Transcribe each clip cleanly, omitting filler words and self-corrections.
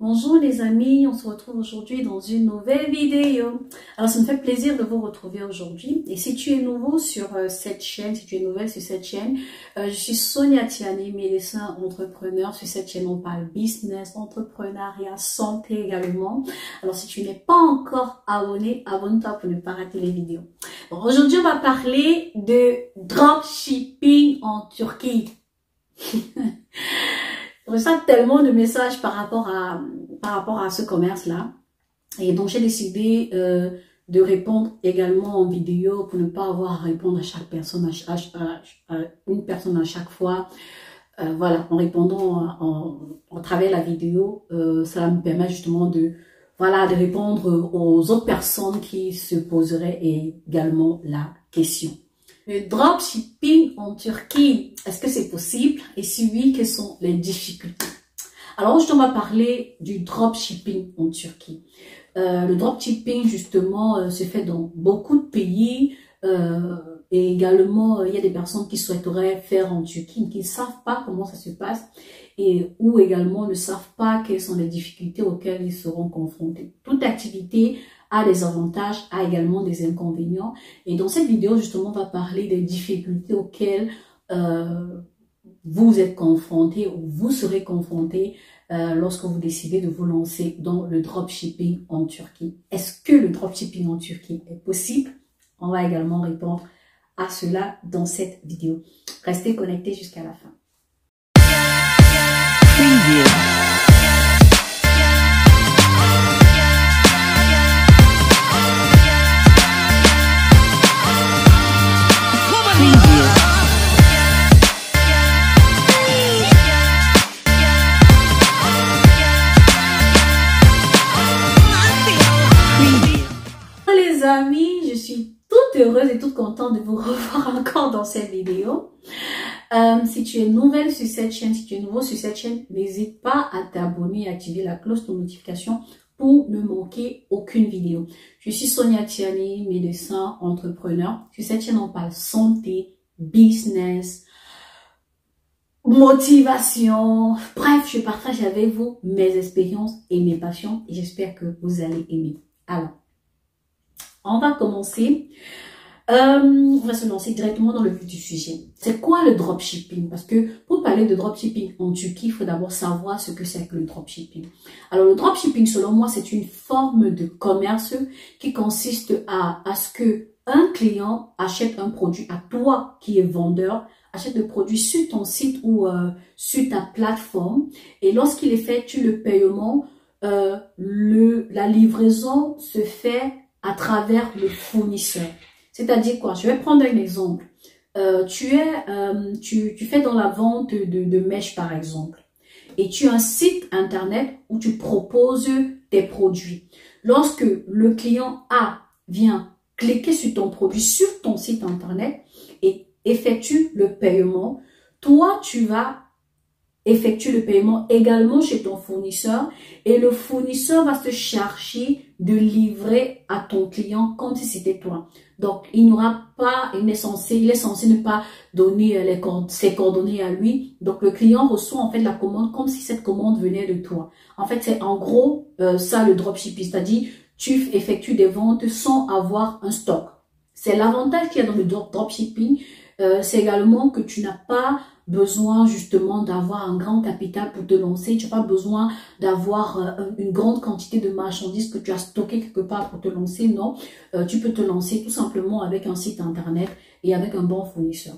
Bonjour les amis, on se retrouve aujourd'hui dans une nouvelle vidéo. Alors ça me fait plaisir de vous retrouver aujourd'hui. Et si tu es nouveau sur cette chaîne, si tu es nouvelle sur cette chaîne, je suis Sonia Tiani, médecin entrepreneur. Sur cette chaîne, on parle business, entrepreneuriat, santé également. Alors si tu n'es pas encore abonné, abonne-toi pour ne pas rater les vidéos. Bon, aujourd'hui, on va parler de dropshipping en Turquie. Je reçois tellement de messages par rapport à ce commerce-là. Et donc, j'ai décidé de répondre également en vidéo pour ne pas avoir à répondre à chaque personne, à une personne à chaque fois. Voilà, en répondant en travers la vidéo, ça me permet justement de répondre aux autres personnes qui se poseraient également la question. Le dropshipping en Turquie, est-ce que c'est possible? Et si oui, quelles sont les difficultés? Alors, je va parler du dropshipping en Turquie. Le dropshipping, justement, se fait dans beaucoup de pays. Et également, il y a des personnes qui souhaiteraient faire en Turquie, qui ne savent pas comment ça se passe. Ou également ne savent pas quelles sont les difficultés auxquelles ils seront confrontés. Toute activité a des avantages, a également des inconvénients. Et dans cette vidéo, justement, on va parler des difficultés auxquelles vous êtes confrontés ou vous serez confrontés lorsque vous décidez de vous lancer dans le dropshipping en Turquie. Est-ce que le dropshipping en Turquie est possible? On va également répondre à cela dans cette vidéo. Restez connectés jusqu'à la fin. Les amis, je suis toute heureuse et toute contente de vous revoir encore dans cette vidéo. Si tu es nouvelle sur cette chaîne, si tu es nouveau sur cette chaîne, n'hésite pas à t'abonner et activer la cloche de notification pour ne manquer aucune vidéo. Je suis Sonia Tiani, médecin entrepreneur. Sur cette chaîne, on parle santé, business, motivation. Bref, je partage avec vous mes expériences et mes passions et j'espère que vous allez aimer. Alors, on va commencer. On va se lancer directement dans le vif du sujet. C'est quoi le dropshipping? Parce que pour parler de dropshipping en Turquie, il faut d'abord savoir ce que c'est que le dropshipping. Alors le dropshipping, selon moi, c'est une forme de commerce qui consiste à ce que un client achète un produit à toi qui est vendeur, achète le produit sur ton site ou sur ta plateforme. Et lorsqu'il effectue le paiement, la livraison se fait à travers le fournisseur. C'est-à-dire quoi? Je vais prendre un exemple. Tu fais dans la vente de mèches, par exemple. Et tu as un site internet où tu proposes tes produits. Lorsque le client A vient cliquer sur ton produit sur ton site internet et effectue le paiement, toi, tu vas effectuer le paiement également chez ton fournisseur et le fournisseur va se charger de livrer à ton client comme si c'était toi. Donc, il n'y aura pas, il est censé ne pas donner ses coordonnées à lui. Donc, le client reçoit en fait la commande comme si cette commande venait de toi. En fait, c'est en gros ça le dropshipping, c'est-à-dire tu effectues des ventes sans avoir un stock. C'est l'avantage qu'il y a dans le dropshipping. C'est également que tu n'as pas besoin justement d'avoir un grand capital pour te lancer. Tu n'as pas besoin d'avoir une grande quantité de marchandises que tu as stocké quelque part pour te lancer. Non, tu peux te lancer tout simplement avec un site internet et avec un bon fournisseur.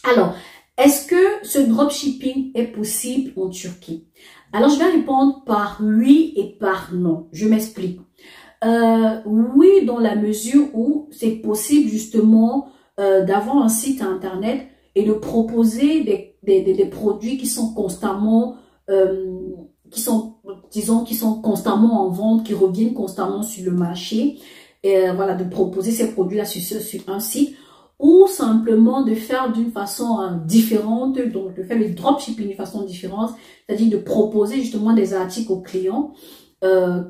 Alors, est-ce que ce dropshipping est possible en Turquie? Alors, je vais répondre par oui et par non. Je m'explique. Oui, dans la mesure où c'est possible justement d'avoir un site internet et de proposer des produits qui sont constamment constamment en vente, qui reviennent constamment sur le marché, et voilà, de proposer ces produits-là sur un site, ou simplement de faire d'une façon différente, donc de faire le dropshipping d'une façon différente, c'est-à-dire de proposer justement des articles aux clients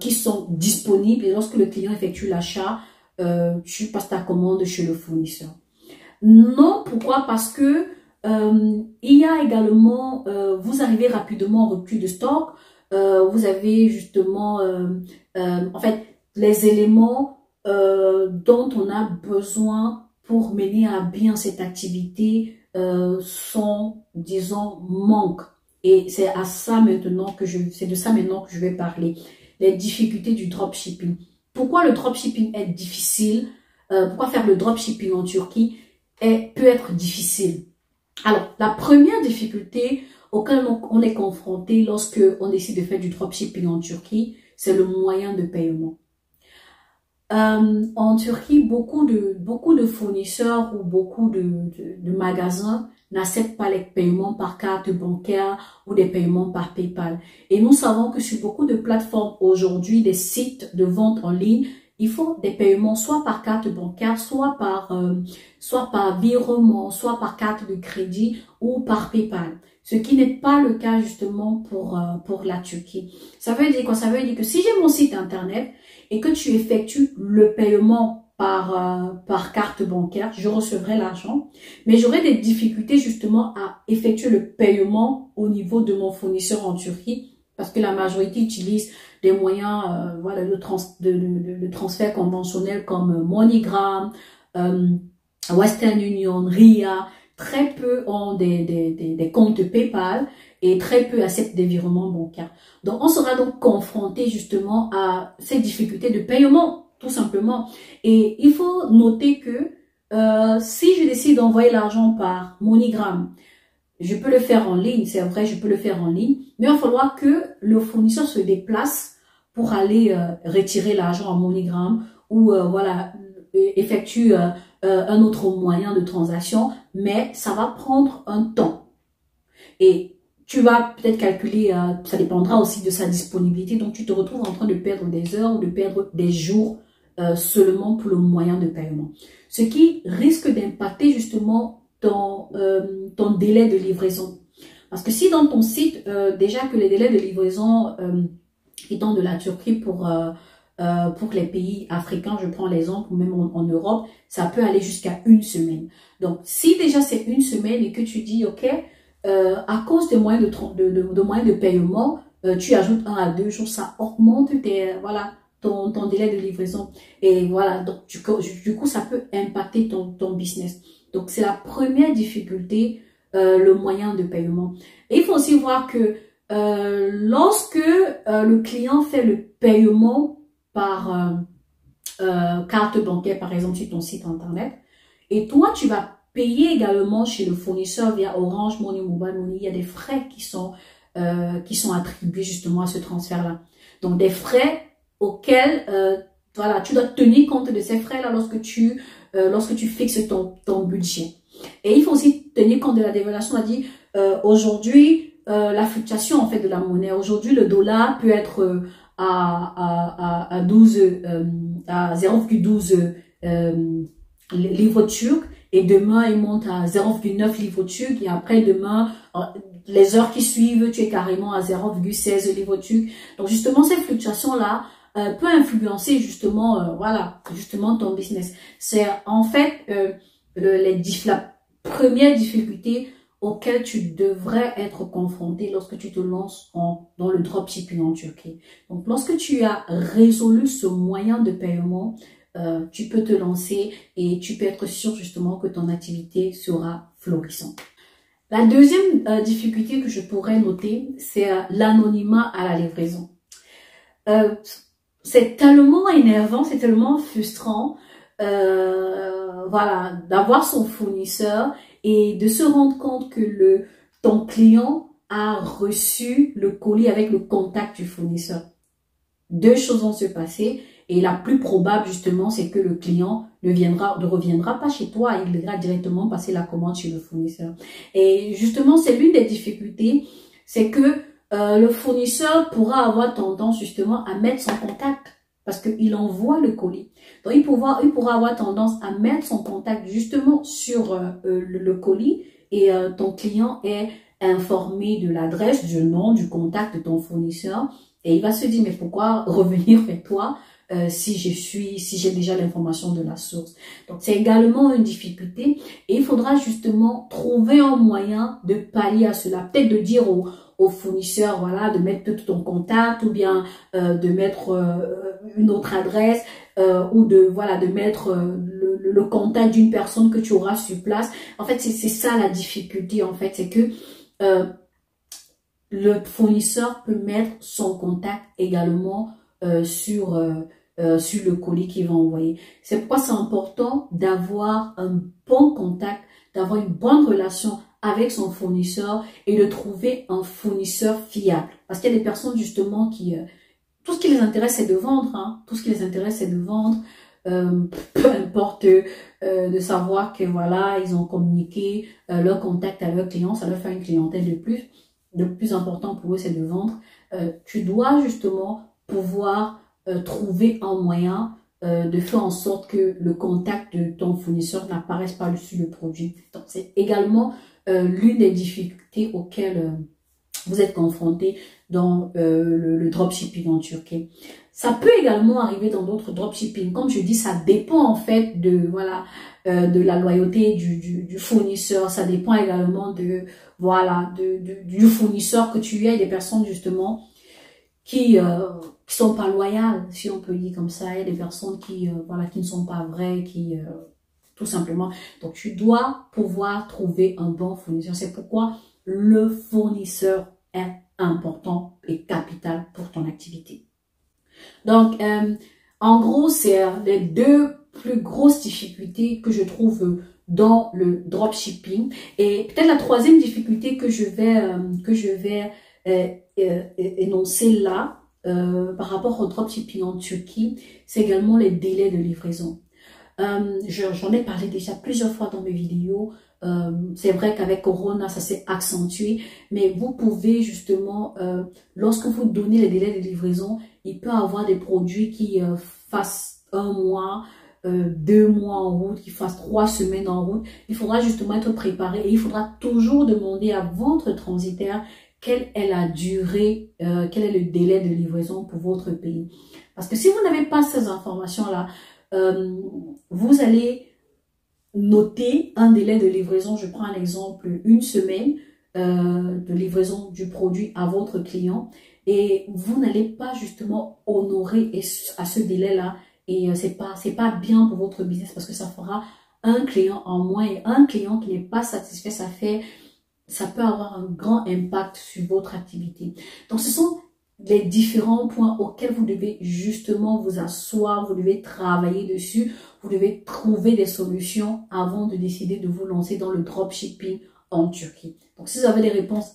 qui sont disponibles, et lorsque le client effectue l'achat, tu passes ta commande chez le fournisseur. Non, pourquoi? Parce que il y a également, vous arrivez rapidement en rupture de stock, vous avez justement, en fait, les éléments dont on a besoin pour mener à bien cette activité sont, disons, manquent. Et c'est à ça maintenant que c'est de ça maintenant que je vais parler. Les difficultés du dropshipping. Pourquoi le dropshipping est difficile? Pourquoi faire le dropshipping en Turquie peut être difficile? Alors, la première difficulté auquel on est confronté lorsque on décide de faire du dropshipping en Turquie, c'est le moyen de paiement. En Turquie, beaucoup de fournisseurs ou beaucoup de magasins n'acceptent pas les paiements par carte bancaire ou des paiements par PayPal. Et nous savons que sur beaucoup de plateformes aujourd'hui, des sites de vente en ligne, il faut des paiements soit par carte bancaire, soit par virement, soit par carte de crédit ou par PayPal. Ce qui n'est pas le cas justement pour la Turquie. Ça veut dire quoi? Ça veut dire que si j'ai mon site internet et que tu effectues le paiement par carte bancaire, je recevrai l'argent, mais j'aurai des difficultés justement à effectuer le paiement au niveau de mon fournisseur en Turquie parce que la majorité utilise des moyens voilà, de transfert conventionnel comme MoneyGram, Western Union, RIA. Très peu ont des comptes PayPal et très peu acceptent des virements bancaires. Donc, on sera donc confronté justement à ces difficultés de paiement, tout simplement. Et il faut noter que si je décide d'envoyer l'argent par MoneyGram, je peux le faire en ligne, c'est vrai, je peux le faire en ligne, mais il va falloir que le fournisseur se déplace pour aller retirer l'argent en MoneyGram ou voilà, effectue un autre moyen de transaction, mais ça va prendre un temps. Et tu vas peut-être calculer, ça dépendra aussi de sa disponibilité, donc tu te retrouves en train de perdre des heures ou de perdre des jours seulement pour le moyen de paiement. Ce qui risque d'impacter justement ton délai de livraison. Parce que si dans ton site, déjà que les délais de livraison étant de la Turquie pour les pays africains, je prends l'exemple, ou même en Europe, ça peut aller jusqu'à 1 semaine. Donc, si déjà c'est 1 semaine et que tu dis, ok, à cause des moyens de moyens de paiement, tu ajoutes 1 à 2 jours, ça augmente voilà, ton délai de livraison. Et voilà, donc du coup, ça peut impacter ton business. Donc, c'est la première difficulté, le moyen de paiement. Et il faut aussi voir que lorsque le client fait le paiement par carte bancaire, par exemple, sur ton site internet, et toi, tu vas payer également chez le fournisseur via Orange Money, Mobile Money, il y a des frais qui sont attribués justement à ce transfert-là. Donc, des frais auxquels voilà, tu dois tenir compte de ces frais-là lorsque tu fixes ton budget. Et il faut aussi tenir compte de la dévaluation. On a dit aujourd'hui, la fluctuation en fait de la monnaie. Aujourd'hui, le dollar peut être à 0,12 livres turcs et demain il monte à 0,9 livres turcs et après demain les heures qui suivent tu es carrément à 0,16 livres turcs. Donc justement ces fluctuations là peut influencer justement voilà justement ton business. C'est en fait la première difficulté auquel tu devrais être confronté lorsque tu te lances dans le dropshipping en Turquie. Donc, lorsque tu as résolu ce moyen de paiement, tu peux te lancer et tu peux être sûr justement que ton activité sera florissante. La deuxième difficulté que je pourrais noter, c'est l'anonymat à la livraison. C'est tellement énervant, c'est tellement frustrant voilà, d'avoir son fournisseur et de se rendre compte que ton client a reçu le colis avec le contact du fournisseur. Deux choses vont se passer et la plus probable justement c'est que le client ne reviendra pas chez toi, il ira directement passer la commande chez le fournisseur. Et justement c'est l'une des difficultés, c'est que le fournisseur pourra avoir tendance justement à mettre son contact parce qu'il envoie le colis. Donc, il pourra avoir tendance à mettre son contact justement sur le colis et ton client est informé de l'adresse, du nom, du contact de ton fournisseur et il va se dire mais pourquoi revenir vers toi si j'ai déjà l'information de la source. Donc, c'est également une difficulté et il faudra justement trouver un moyen de pallier à cela. Peut-être de dire au fournisseur, voilà, de mettre tout ton contact ou bien de mettre une autre adresse ou de voilà de mettre le contact d'une personne que tu auras sur place. En fait, c'est ça la difficulté en fait, c'est que le fournisseur peut mettre son contact également sur le colis qu'il va envoyer. C'est pourquoi c'est important d'avoir un bon contact, d'avoir une bonne relation avec son fournisseur et de trouver un fournisseur fiable. Parce qu'il y a des personnes justement qui... tout ce qui les intéresse, c'est de vendre. Hein. Tout ce qui les intéresse, c'est de vendre. Peu importe de savoir que voilà, ils ont communiqué leur contact à leurs clients, ça leur fait une clientèle de plus. Le plus important pour eux, c'est de vendre. Tu dois justement pouvoir trouver un moyen de faire en sorte que le contact de ton fournisseur n'apparaisse pas sur le produit. Donc, c'est également l'une des difficultés auxquelles vous êtes confronté dans le dropshipping en Turquie. Ça peut également arriver dans d'autres dropshipping. Comme je dis, ça dépend en fait de voilà de la loyauté du fournisseur. Ça dépend également de voilà du fournisseur que tu as. Il y a des personnes justement qui sont pas loyales, si on peut dire comme ça. Il y a des personnes qui voilà qui ne sont pas vraies, qui tout simplement. Donc tu dois pouvoir trouver un bon fournisseur. C'est pourquoi le fournisseur est important et capital pour ton activité. Donc, en gros, c'est les deux plus grosses difficultés que je trouve dans le dropshipping. Et peut-être la troisième difficulté que je vais énoncer là, par rapport au dropshipping en Turquie, c'est également les délais de livraison. J'en ai parlé déjà plusieurs fois dans mes vidéos. C'est vrai qu'avec Corona, ça s'est accentué, mais vous pouvez justement, lorsque vous donnez les délais de livraison, il peut y avoir des produits qui fassent 1 mois, 2 mois en route, qui fassent 3 semaines en route. Il faudra justement être préparé et il faudra toujours demander à votre transitaire quelle est la durée, quel est le délai de livraison pour votre pays. Parce que si vous n'avez pas ces informations-là, vous allez noter un délai de livraison. Je prends un exemple, 1 semaine de livraison du produit à votre client et vous n'allez pas justement honorer à ce délai-là et c'est pas bien pour votre business parce que ça fera un client en moins et un client qui n'est pas satisfait, ça peut avoir un grand impact sur votre activité. Donc ce sont les différents points auxquels vous devez justement vous asseoir, vous devez travailler dessus, vous devez trouver des solutions avant de décider de vous lancer dans le dropshipping en Turquie. Donc, si vous avez des réponses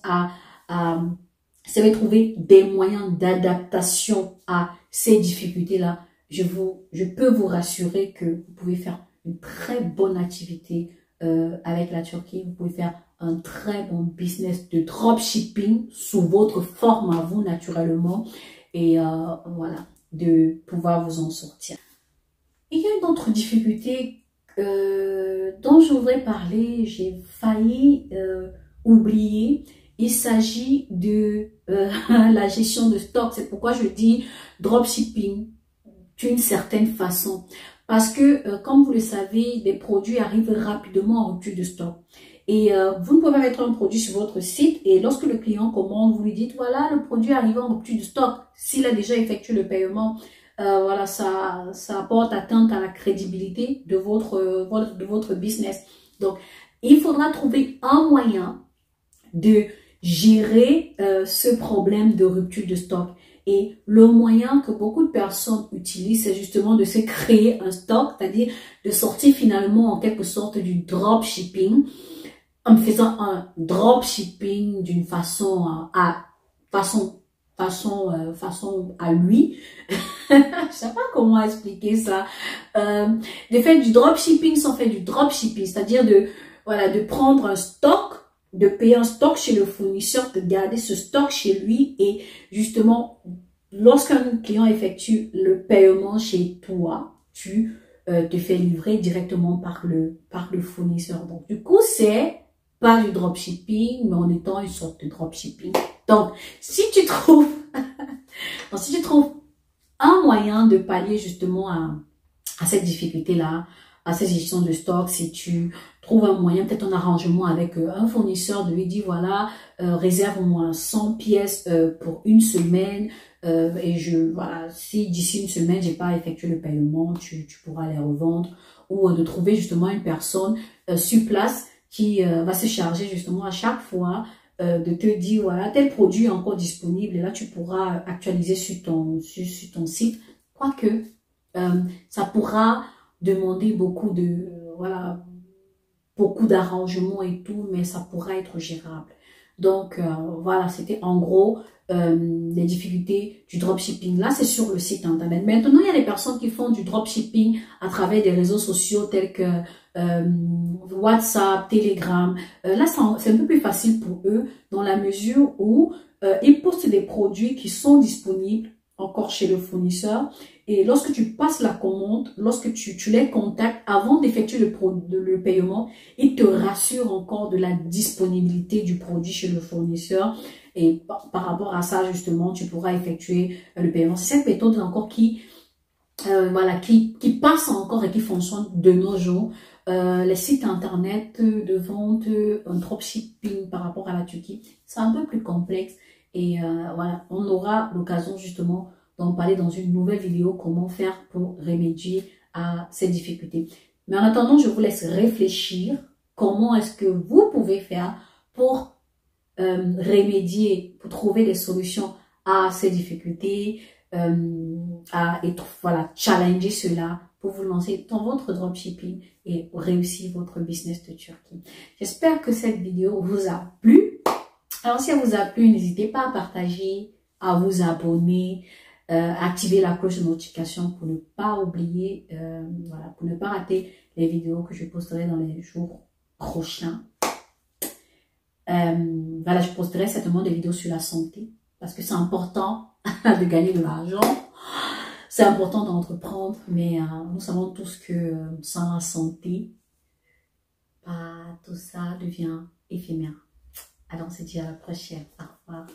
si vous avez trouvé des moyens d'adaptation à ces difficultés-là, je peux vous rassurer que vous pouvez faire une très bonne activité avec la Turquie. Vous pouvez faire un très bon business de dropshipping sous votre forme à vous naturellement et voilà, de pouvoir vous en sortir. Il y a une autre difficulté dont je voudrais parler, j'ai failli oublier. Il s'agit de la gestion de stock. C'est pourquoi je dis dropshipping d'une certaine façon. Parce que, comme vous le savez, des produits arrivent rapidement en rupture de stock. Et vous ne pouvez pas mettre un produit sur votre site et lorsque le client commande, vous lui dites, voilà, le produit arrive en rupture de stock. S'il a déjà effectué le paiement, voilà, ça apporte atteinte à la crédibilité de votre business. Donc, il faudra trouver un moyen de gérer ce problème de rupture de stock. Et le moyen que beaucoup de personnes utilisent, c'est justement de se créer un stock, c'est-à-dire de sortir finalement en quelque sorte du dropshipping, en faisant un dropshipping d'une façon à lui. Je sais pas comment expliquer ça. De faire du dropshipping sans faire du dropshipping, c'est-à-dire de prendre un stock, de payer un stock chez le fournisseur, de garder ce stock chez lui et justement, lorsqu'un client effectue le paiement chez toi, tu te fais livrer directement par le fournisseur. Donc, du coup, c'est pas du dropshipping, mais en étant une sorte de dropshipping. Donc, si tu trouves un moyen de pallier justement à cette difficulté-là, à cette gestion de stock, si tu trouves un moyen, peut-être un arrangement avec un fournisseur, de lui dire voilà, réserve-moi 100 pièces pour une semaine, et voilà, si d'ici une semaine j'ai pas effectué le paiement, tu pourras les revendre, ou de trouver justement une personne sur place qui va se charger justement à chaque fois de te dire voilà, tel produit est encore disponible, et là tu pourras actualiser sur ton site. Quoique ça pourra demander voilà, beaucoup d'arrangements et tout, mais ça pourra être gérable. Donc voilà, c'était en gros les difficultés du dropshipping. Là, c'est sur le site internet. Maintenant, il y a des personnes qui font du dropshipping à travers des réseaux sociaux tels que WhatsApp, Telegram. Là, c'est un peu plus facile pour eux dans la mesure où ils postent des produits qui sont disponibles encore chez le fournisseur. Et lorsque tu passes la commande, lorsque tu les contactes avant d'effectuer le paiement, ils te rassurent encore de la disponibilité du produit chez le fournisseur. Et par rapport à ça, justement, tu pourras effectuer le paiement. C'est cette méthode encore voilà, qui passe encore et qui fonctionne de nos jours. Les sites internet de vente, un dropshipping par rapport à la Turquie, c'est un peu plus complexe. Et voilà, on aura l'occasion justement d'en parler dans une nouvelle vidéo, comment faire pour remédier à ces difficultés. Mais en attendant, je vous laisse réfléchir comment est-ce que vous pouvez faire pour remédier, pour trouver des solutions à ces difficultés, voilà, challenger cela pour vous lancer dans votre dropshipping et réussir votre business de Turquie. J'espère que cette vidéo vous a plu. Alors, si elle vous a plu, n'hésitez pas à partager, à vous abonner, activer la cloche de notification pour ne pas oublier, voilà, pour ne pas rater les vidéos que je posterai dans les jours prochains. Voilà, je posterai certainement des vidéos sur la santé parce que c'est important de gagner de l'argent. C'est important d'entreprendre, mais nous savons tous que sans la santé, tout ça devient éphémère. Alors, on se dit à la prochaine. Au revoir.